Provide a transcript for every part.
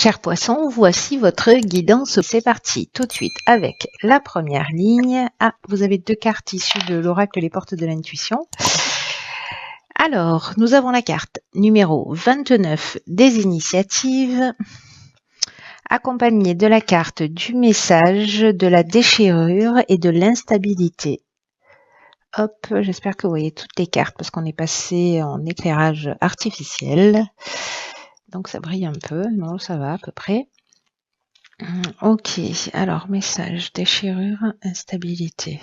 Chers poissons, voici votre guidance. C'est parti tout de suite avec la première ligne. Ah, vous avez deux cartes issues de l'oracle Les Portes de l'Intuition. Alors, nous avons la carte numéro 29 des initiatives, accompagnée de la carte du message, de la déchirure et de l'instabilité. Hop, j'espère que vous voyez toutes les cartes parce qu'on est passé en éclairage artificiel. Donc ça brille un peu, non, ça va à peu près. Ok, alors message, déchirure, instabilité.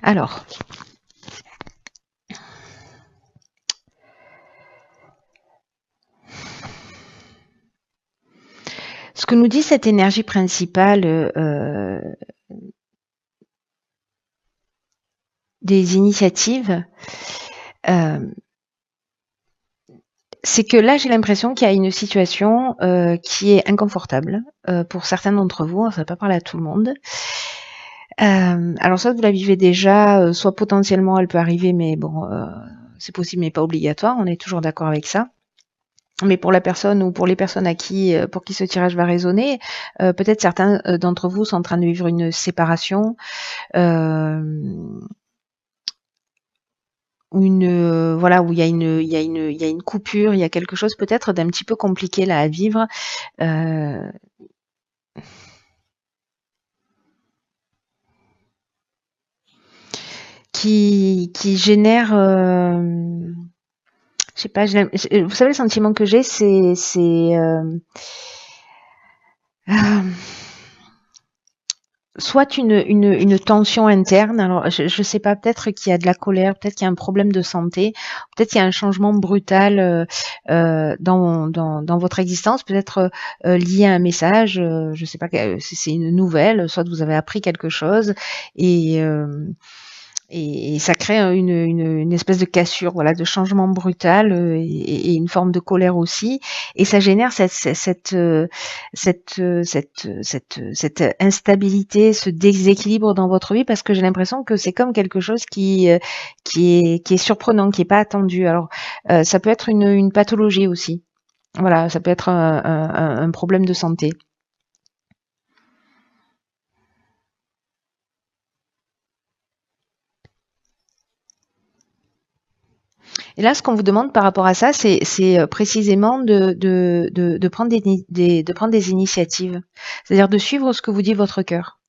Alors, ce que nous dit cette énergie principale des initiatives, c'est que là, j'ai l'impression qu'il y a une situation qui est inconfortable pour certains d'entre vous. Ça ne va pas parler à tout le monde. Alors, soit vous la vivez déjà, soit potentiellement elle peut arriver, mais bon, c'est possible, mais pas obligatoire. On est toujours d'accord avec ça. Mais pour la personne ou pour les personnes pour qui ce tirage va résonner, peut-être certains d'entre vous sont en train de vivre une séparation, voilà, où il y a une coupure, il y a quelque chose peut-être d'un petit peu compliqué là à vivre. Qui génère, je sais pas, vous savez, le sentiment que j'ai, c'est soit une tension interne. Alors, je sais pas, peut-être qu'il y a de la colère, peut-être qu'il y a un problème de santé, peut-être qu'il y a un changement brutal dans votre existence, peut-être lié à un message, je sais pas, si c'est une nouvelle, soit vous avez appris quelque chose et ça crée une espèce de cassure, voilà, de changement brutal et une forme de colère aussi. Et ça génère cette instabilité, ce déséquilibre dans votre vie parce que j'ai l'impression que c'est comme quelque chose qui est surprenant, qui est pas attendu. Alors ça peut être une pathologie aussi. Voilà, ça peut être un problème de santé. Et là, ce qu'on vous demande par rapport à ça, c'est précisément de prendre des initiatives. C'est-à-dire de suivre ce que vous dit votre cœur.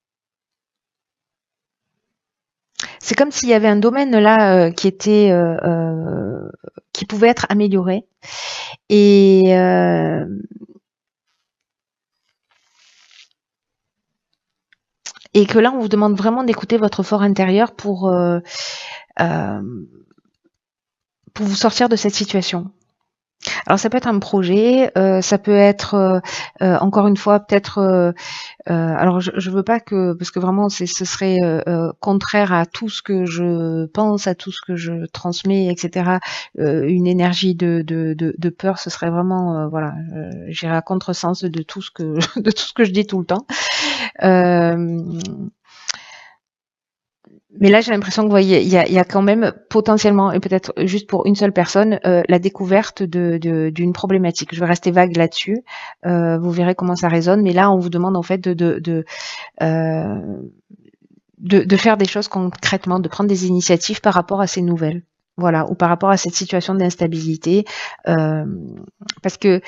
C'est comme s'il y avait un domaine là qui pouvait être amélioré. Et que là, on vous demande vraiment d'écouter votre fort intérieur pour vous sortir de cette situation. Alors ça peut être un projet, ça peut être encore une fois peut-être alors je veux pas que parce que vraiment ce serait contraire à tout ce que je pense, à tout ce que je transmets, etc. Une énergie de peur, ce serait vraiment voilà, j'irais à contresens de tout ce que de tout ce que je dis tout le temps. Mais là, j'ai l'impression que vous voyez, il y a quand même potentiellement, et peut-être juste pour une seule personne, la découverte d'une problématique. Je vais rester vague là-dessus. Vous verrez comment ça résonne. Mais là, on vous demande en fait de faire des choses concrètement, de prendre des initiatives par rapport à ces nouvelles. Voilà, ou par rapport à cette situation d'instabilité. Parce que,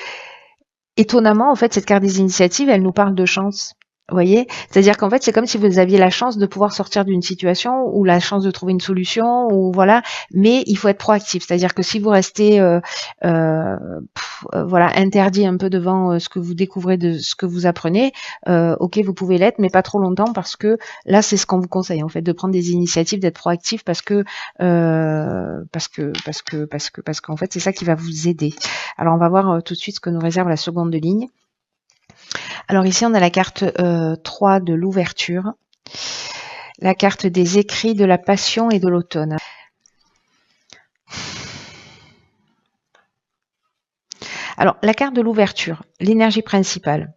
étonnamment, en fait, cette carte des initiatives, elle nous parle de chance. Vous voyez, c'est-à-dire qu'en fait, c'est comme si vous aviez la chance de pouvoir sortir d'une situation ou la chance de trouver une solution ou voilà, mais il faut être proactif. C'est-à-dire que si vous restez voilà, interdit un peu devant ce que vous découvrez de ce que vous apprenez, ok, vous pouvez l'être, mais pas trop longtemps parce que là, c'est ce qu'on vous conseille en fait, de prendre des initiatives, d'être proactif parce qu'en fait, c'est ça qui va vous aider. Alors, on va voir tout de suite ce que nous réserve la seconde ligne. Alors ici, on a la carte 3 de l'ouverture, la carte des écrits, de la passion et de l'automne. Alors, la carte de l'ouverture, l'énergie principale,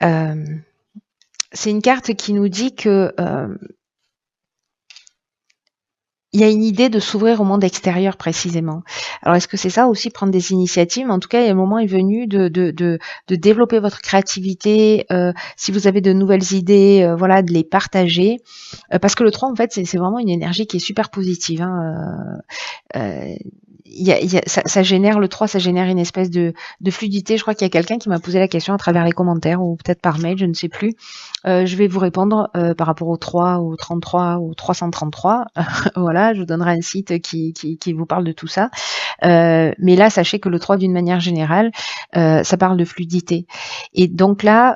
c'est une carte qui nous dit que il y a une idée de s'ouvrir au monde extérieur précisément. Alors est-ce que c'est ça aussi, prendre des initiatives? En tout cas, il y a un moment est venu de développer votre créativité, si vous avez de nouvelles idées, voilà, de les partager. Parce que le 3, en fait, c'est vraiment une énergie qui est super positive, hein. Ça génère, le 3, ça génère une espèce de fluidité. Je crois qu'il y a quelqu'un qui m'a posé la question à travers les commentaires ou peut-être par mail, je ne sais plus. Je vais vous répondre par rapport au 3, au 33, au 333. Voilà, je vous donnerai un site qui vous parle de tout ça. Mais là, sachez que le 3, d'une manière générale, ça parle de fluidité. Et donc là,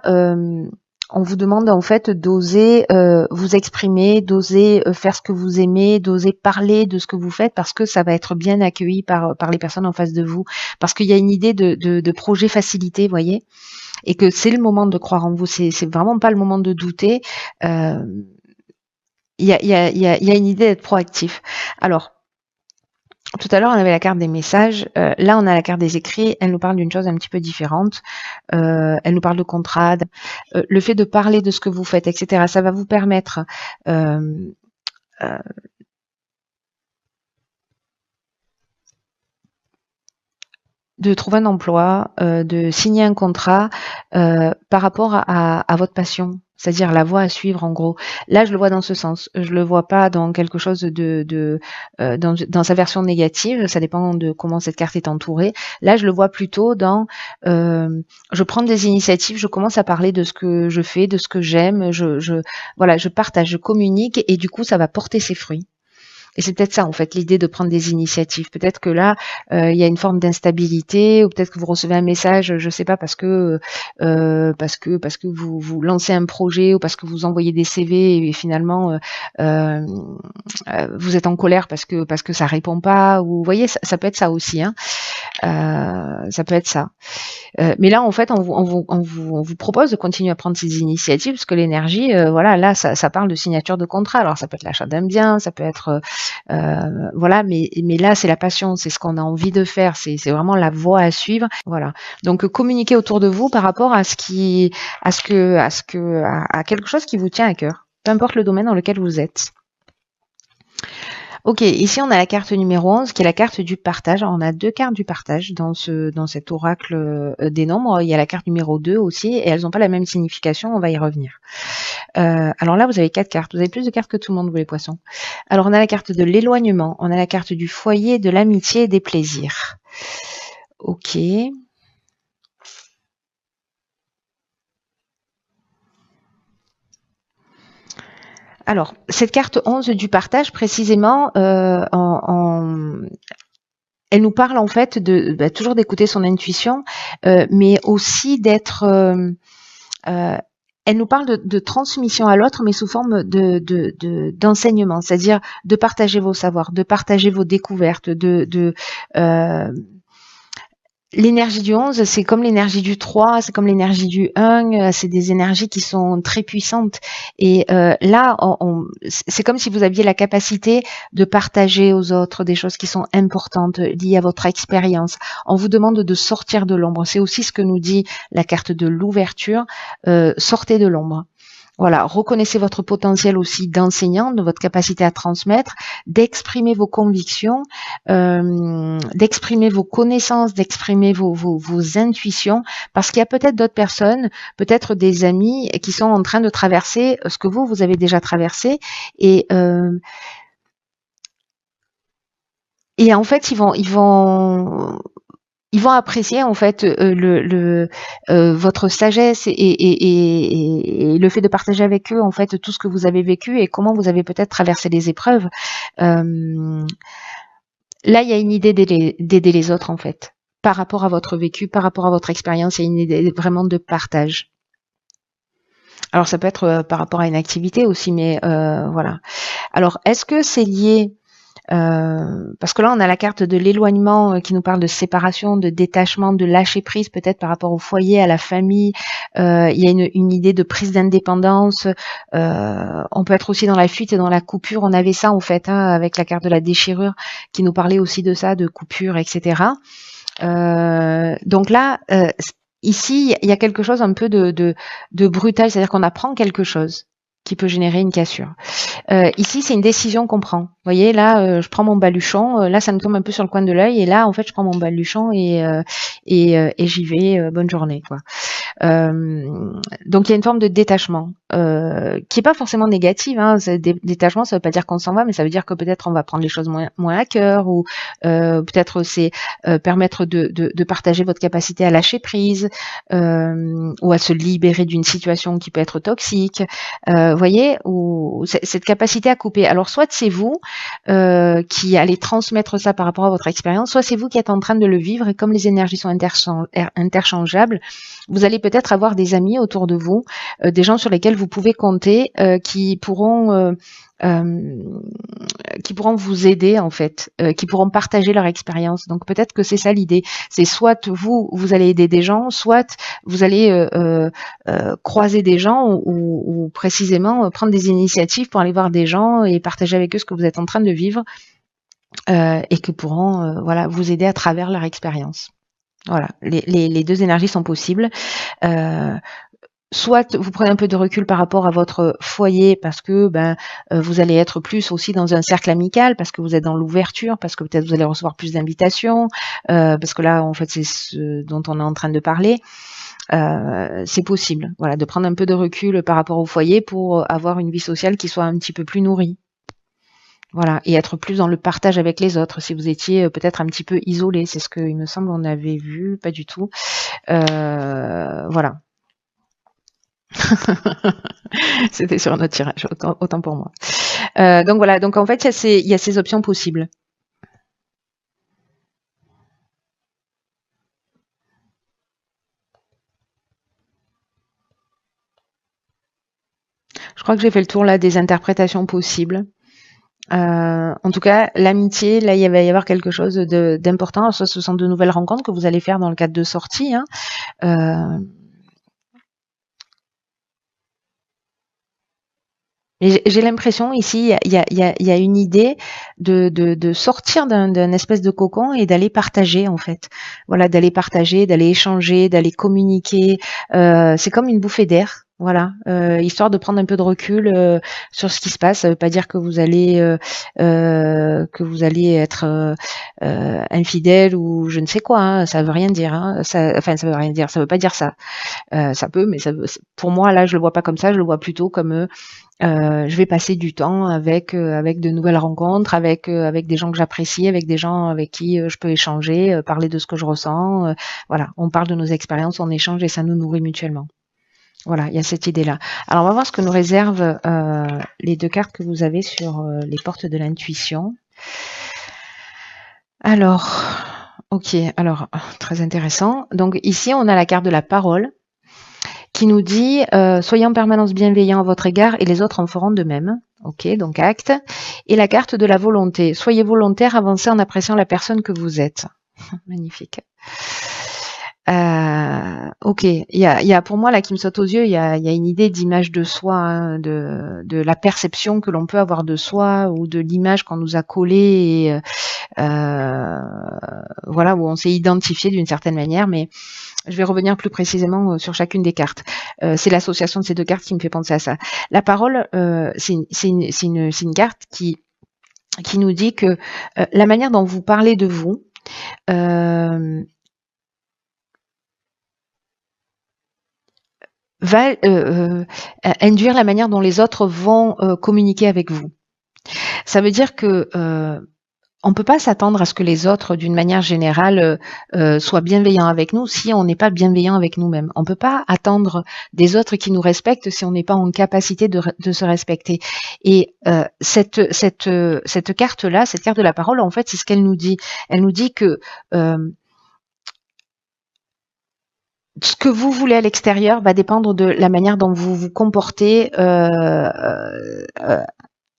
on vous demande en fait d'oser vous exprimer, d'oser faire ce que vous aimez, d'oser parler de ce que vous faites, parce que ça va être bien accueilli par les personnes en face de vous. Parce qu'il y a une idée de projet facilité, vous voyez, et que c'est le moment de croire en vous. C'est vraiment pas le moment de douter. Il y a une idée d'être proactif. Alors, tout à l'heure, on avait la carte des messages. Là, on a la carte des écrits. Elle nous parle d'une chose un petit peu différente. Elle nous parle de contrat. Le fait de parler de ce que vous faites, etc., ça va vous permettre de trouver un emploi, de signer un contrat par rapport à votre passion, c'est-à-dire la voie à suivre en gros. Là, je le vois dans ce sens. Je le vois pas dans quelque chose dans sa version négative. Ça dépend de comment cette carte est entourée. Là, je le vois plutôt dans je prends des initiatives, je commence à parler de ce que je fais, de ce que j'aime. Voilà, je partage, je communique et du coup, ça va porter ses fruits. Et c'est peut-être ça, en fait, l'idée de prendre des initiatives. Peut-être que là, il y a une forme d'instabilité, ou peut-être que vous recevez un message, je sais pas, parce que vous lancez un projet, ou parce que vous envoyez des CV et finalement vous êtes en colère parce que ça répond pas. Ou vous voyez, ça peut être ça aussi, hein. Ça peut être ça. Mais là, en fait, on vous propose de continuer à prendre ces initiatives, parce que l'énergie, voilà, là, ça parle de signature de contrat. Alors, ça peut être l'achat d'un bien, ça peut être, voilà, mais là, c'est la passion, c'est ce qu'on a envie de faire, c'est vraiment la voie à suivre, voilà. Donc, communiquez autour de vous par rapport à quelque chose qui vous tient à cœur, peu importe le domaine dans lequel vous êtes. Ok, ici on a la carte numéro 11 qui est la carte du partage. Alors, on a deux cartes du partage dans cet oracle des nombres. Il y a la carte numéro 2 aussi et elles n'ont pas la même signification, on va y revenir. Alors là, vous avez 4 cartes. Vous avez plus de cartes que tout le monde, vous les poissons. Alors on a la carte de l'éloignement, on a la carte du foyer, de l'amitié et des plaisirs. Ok. Alors, cette carte 11 du partage, précisément, elle nous parle en fait de toujours d'écouter son intuition, mais aussi d'être... elle nous parle de transmission à l'autre, mais sous forme d'enseignement, c'est-à-dire de partager vos savoirs, de partager vos découvertes, l'énergie du 11, c'est comme l'énergie du 3, c'est comme l'énergie du 1, c'est des énergies qui sont très puissantes. Et là, c'est comme si vous aviez la capacité de partager aux autres des choses qui sont importantes, liées à votre expérience. On vous demande de sortir de l'ombre. C'est aussi ce que nous dit la carte de l'ouverture. Sortez de l'ombre. Voilà, reconnaissez votre potentiel aussi d'enseignant, de votre capacité à transmettre, d'exprimer vos convictions, d'exprimer vos connaissances, d'exprimer vos intuitions, parce qu'il y a peut-être d'autres personnes, peut-être des amis qui sont en train de traverser ce que vous avez déjà traversé, et en fait, ils vont apprécier en fait votre sagesse et le fait de partager avec eux en fait tout ce que vous avez vécu et comment vous avez peut-être traversé les épreuves. Là, il y a une idée d'aider les autres en fait, par rapport à votre vécu, par rapport à votre expérience. Il y a une idée vraiment de partage. Alors ça peut être par rapport à une activité aussi, mais voilà. Alors est-ce que c'est lié parce que là, on a la carte de l'éloignement qui nous parle de séparation, de détachement, de lâcher prise, peut-être par rapport au foyer, à la famille. Il y a une idée de prise d'indépendance. On peut être aussi dans la fuite et dans la coupure. On avait ça en fait, hein, avec la carte de la déchirure qui nous parlait aussi de ça, de coupure, etc. Donc là, ici, il y a quelque chose un peu de brutal, c'est-à-dire qu'on apprend quelque chose qui peut générer une cassure. Ici, c'est une décision qu'on prend. Vous voyez, là, je prends mon baluchon. Là, ça me tombe un peu sur le coin de l'œil. Et là, en fait, je prends mon baluchon et j'y vais. Bonne journée, quoi. Donc, il y a une forme de détachement qui est pas forcément négative. Hein. Détachement, ça veut pas dire qu'on s'en va, mais ça veut dire que peut-être on va prendre les choses moins à cœur, ou peut-être c'est permettre de partager votre capacité à lâcher prise, ou à se libérer d'une situation qui peut être toxique. Voyez, ou cette capacité à couper. Alors, soit c'est vous qui allez transmettre ça par rapport à votre expérience, soit c'est vous qui êtes en train de le vivre, et comme les énergies sont interchangeables, vous allez peut-être avoir des amis autour de vous, des gens sur lesquels vous pouvez compter, qui pourront vous aider en fait, qui pourront partager leur expérience. Donc peut-être que c'est ça l'idée. C'est soit vous allez aider des gens, soit vous allez croiser des gens, ou précisément prendre des initiatives pour aller voir des gens et partager avec eux ce que vous êtes en train de vivre, et que pourront voilà, vous aider à travers leur expérience. Voilà, les deux énergies sont possibles. Soit vous prenez un peu de recul par rapport à votre foyer, parce que vous allez être plus aussi dans un cercle amical, parce que vous êtes dans l'ouverture, parce que peut-être vous allez recevoir plus d'invitations, parce que là, en fait, c'est ce dont on est en train de parler. C'est possible, voilà, de prendre un peu de recul par rapport au foyer pour avoir une vie sociale qui soit un petit peu plus nourrie. Voilà, et être plus dans le partage avec les autres. Si vous étiez peut-être un petit peu isolé, c'est ce que il me semble on avait vu, pas du tout. Voilà. C'était sur un autre tirage, autant pour moi. Donc voilà, donc en fait, il y a ces options possibles. Je crois que j'ai fait le tour là des interprétations possibles. En tout cas, l'amitié, là, il va y avoir quelque chose d'important. Ce sont de nouvelles rencontres que vous allez faire dans le cadre de sorties. Hein. J'ai l'impression ici, il y a une idée de sortir d'un espèce de cocon et d'aller partager en fait. Voilà, d'aller partager, d'aller échanger, d'aller communiquer. C'est comme une bouffée d'air. Voilà, histoire de prendre un peu de recul sur ce qui se passe. Ça veut pas dire que vous allez être infidèle ou je ne sais quoi. Hein. Ça veut rien dire. Hein. Ça veut rien dire. Ça veut pas dire ça. Ça peut, mais pour moi là, je le vois pas comme ça. Je le vois plutôt comme je vais passer du temps avec de nouvelles rencontres, avec des gens que j'apprécie, avec des gens avec qui je peux échanger, parler de ce que je ressens. Voilà, on parle de nos expériences, on échange et ça nous nourrit mutuellement. Voilà, il y a cette idée-là. Alors, on va voir ce que nous réservent les deux cartes que vous avez sur les portes de l'intuition. Alors, ok, alors, très intéressant. Donc ici, on a la carte de la parole qui nous dit soyez en permanence bienveillant à votre égard et les autres en feront de même. Ok, donc acte. Et la carte de la volonté. Soyez volontaire, avancez en appréciant la personne que vous êtes. Magnifique. Ok, il y a pour moi là qui me saute aux yeux, il y a une idée d'image de soi, hein, de la perception que l'on peut avoir de soi ou de l'image qu'on nous a collée, et voilà, où on s'est identifié d'une certaine manière, mais je vais revenir plus précisément sur chacune des cartes. C'est l'association de ces deux cartes qui me fait penser à ça. La parole, c'est une carte qui nous dit que la manière dont vous parlez de vous va induire la manière dont les autres vont communiquer avec vous. Ça veut dire que on peut pas s'attendre à ce que les autres, d'une manière générale, soient bienveillants avec nous si on n'est pas bienveillant avec nous-mêmes. On peut pas attendre des autres qui nous respectent si on n'est pas en capacité de se respecter. Et cette carte-là, cette carte de la parole, en fait, c'est ce qu'elle nous dit. Elle nous dit que ce que vous voulez à l'extérieur va dépendre de la manière dont vous vous comportez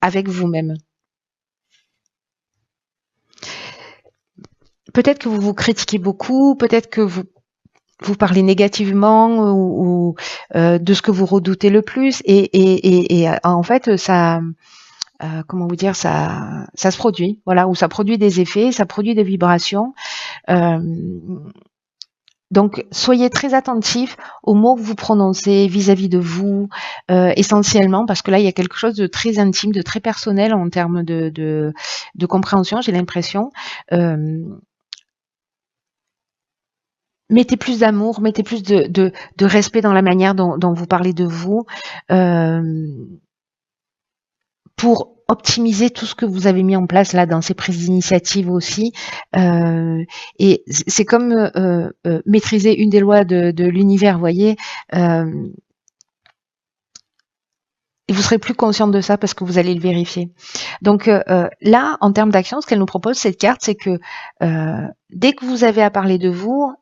avec vous-même. Peut-être que vous vous critiquez beaucoup, peut-être que vous parlez négativement ou de ce que vous redoutez le plus, et en fait ça, comment vous dire, ça se produit, voilà, ou ça produit des effets, ça produit des vibrations. Donc, soyez très attentifs aux mots que vous prononcez vis-à-vis de vous, essentiellement, parce que là, il y a quelque chose de très intime, de très personnel en termes de compréhension, j'ai l'impression. Mettez plus d'amour, mettez plus de respect dans la manière dont vous parlez de vous, pour optimiser tout ce que vous avez mis en place là dans ces prises d'initiative aussi. Et c'est comme maîtriser une des lois de l'univers, vous voyez. Et vous serez plus conscient de ça parce que vous allez le vérifier. Donc là, en termes d'action, ce qu'elle nous propose, cette carte, c'est que dès que vous avez à parler de vous,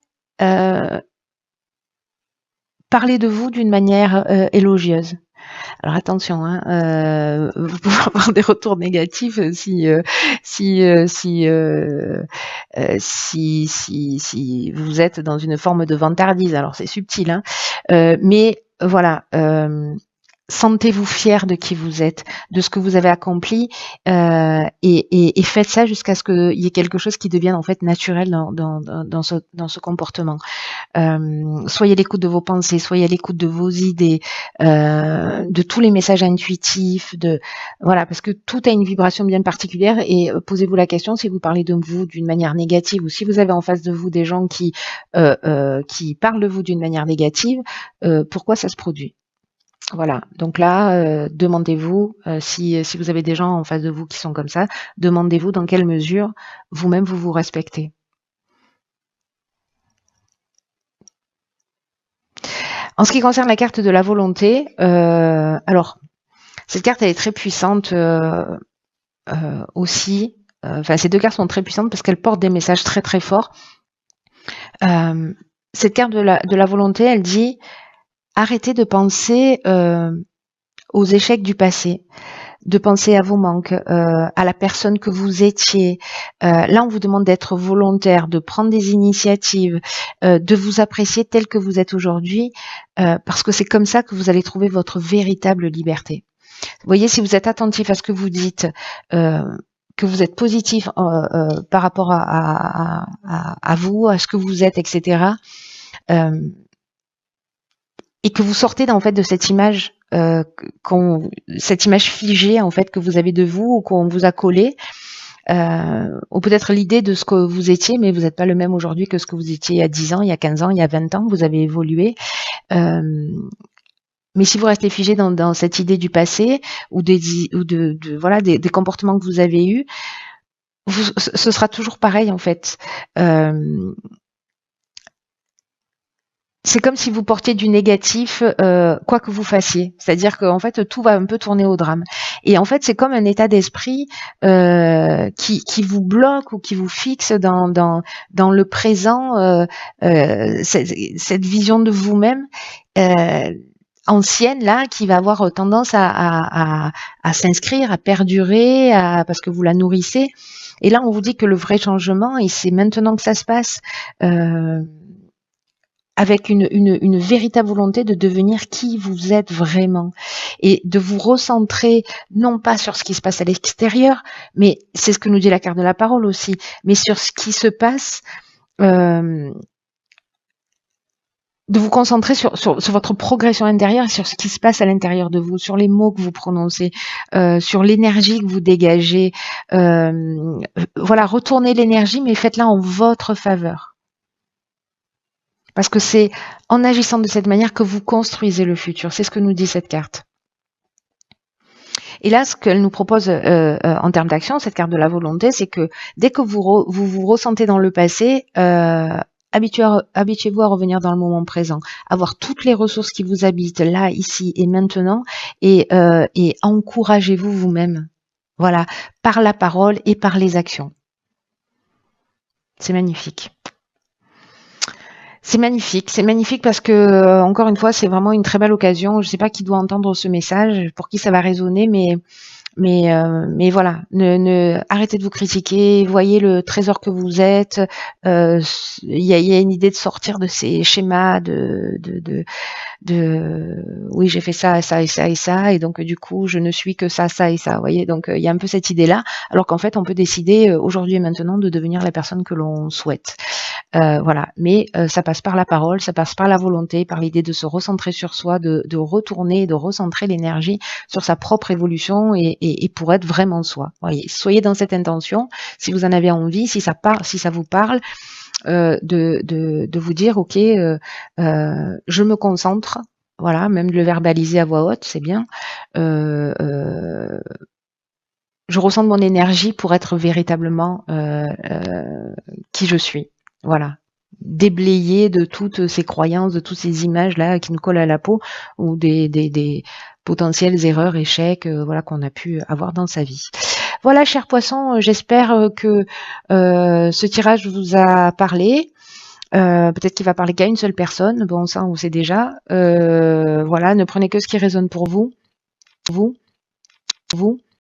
parlez de vous d'une manière élogieuse. Alors attention, hein, vous pouvez avoir des retours négatifs si vous êtes dans une forme de vantardise. Alors c'est subtil, hein, mais voilà. Sentez-vous fier de qui vous êtes, de ce que vous avez accompli, et faites ça jusqu'à ce qu'il y ait quelque chose qui devienne en fait naturel dans ce comportement. Soyez à l'écoute de vos pensées, soyez à l'écoute de vos idées, de tous les messages intuitifs, voilà, parce que tout a une vibration bien particulière. Et posez-vous la question, si vous parlez de vous d'une manière négative, ou si vous avez en face de vous des gens qui parlent de vous d'une manière négative, pourquoi ça se produit? Voilà, donc là, demandez-vous, si vous avez des gens en face de vous qui sont comme ça, demandez-vous dans quelle mesure vous-même vous vous respectez. En ce qui concerne la carte de la volonté, alors cette carte elle est très puissante aussi. Enfin, ces deux cartes sont très puissantes parce qu'elles portent des messages très très forts. Cette carte de la volonté, elle dit arrêtez de penser aux échecs du passé, de penser à vos manques, à la personne que vous étiez. Là, on vous demande d'être volontaire, de prendre des initiatives, de vous apprécier tel que vous êtes aujourd'hui, parce que c'est comme ça que vous allez trouver votre véritable liberté. Vous voyez, si vous êtes attentif à ce que vous dites, que vous êtes positif par rapport à vous, à ce que vous êtes, etc., et que vous sortez en fait de cette image, cette image figée en fait que vous avez de vous ou qu'on vous a collé, ou peut-être l'idée de ce que vous étiez, mais vous n'êtes pas le même aujourd'hui que ce que vous étiez il y a 10 ans, il y a 15 ans, il y a 20 ans, vous avez évolué. Mais si vous restez figé dans cette idée du passé ou voilà des comportements que vous avez eus, ce sera toujours pareil en fait. C'est comme si vous portiez du négatif, quoi que vous fassiez. C'est-à-dire qu'en fait, tout va un peu tourner au drame. Et en fait, c'est comme un état d'esprit qui vous bloque ou qui vous fixe dans le présent, cette vision de vous-même ancienne là, qui va avoir tendance à s'inscrire, à perdurer, parce que vous la nourrissez. Et là, on vous dit que le vrai changement, et c'est maintenant que ça se passe. Avec une véritable volonté de devenir qui vous êtes vraiment et de vous recentrer non pas sur ce qui se passe à l'extérieur, mais c'est ce que nous dit la carte de la parole aussi, mais sur ce qui se passe, de vous concentrer sur votre progression intérieure et sur ce qui se passe à l'intérieur de vous, sur les mots que vous prononcez, sur l'énergie que vous dégagez. Voilà, retournez l'énergie, mais faites-la en votre faveur. Parce que c'est en agissant de cette manière que vous construisez le futur. C'est ce que nous dit cette carte. Et là, ce qu'elle nous propose en termes d'action, cette carte de la volonté, c'est que dès que vous ressentez dans le passé, habituez-vous à revenir dans le moment présent, avoir toutes les ressources qui vous habitent là, ici et maintenant, et encouragez-vous vous-même. Voilà, par la parole et par les actions. C'est magnifique. C'est magnifique parce que, encore une fois, c'est vraiment une très belle occasion. Je ne sais pas qui doit entendre ce message, pour qui ça va résonner, mais voilà, arrêtez de vous critiquer, voyez le trésor que vous êtes. Il y a une idée de sortir de ces schémas oui, j'ai fait ça, ça et ça et ça, et donc du coup, je ne suis que ça, ça et ça. Vous voyez, donc il y a un peu cette idée-là, alors qu'en fait, on peut décider aujourd'hui et maintenant de devenir la personne que l'on souhaite. Voilà, mais ça passe par la parole, ça passe par la volonté, par l'idée de se recentrer sur soi, de retourner, de recentrer l'énergie sur sa propre évolution et pour être vraiment soi. Voyez, soyez dans cette intention. Si vous en avez envie, si ça vous parle, de vous dire, ok, je me concentre. Voilà, même de le verbaliser à voix haute, c'est bien. Je ressens mon énergie pour être véritablement qui je suis. Voilà. Déblayer de toutes ces croyances, de toutes ces images-là qui nous collent à la peau ou des potentielles erreurs, échecs voilà, qu'on a pu avoir dans sa vie. Voilà, chers poissons, j'espère que ce tirage vous a parlé. Peut-être qu'il va parler qu'à une seule personne. Bon, ça, on sait déjà. Voilà, ne prenez que ce qui résonne pour vous. Vous.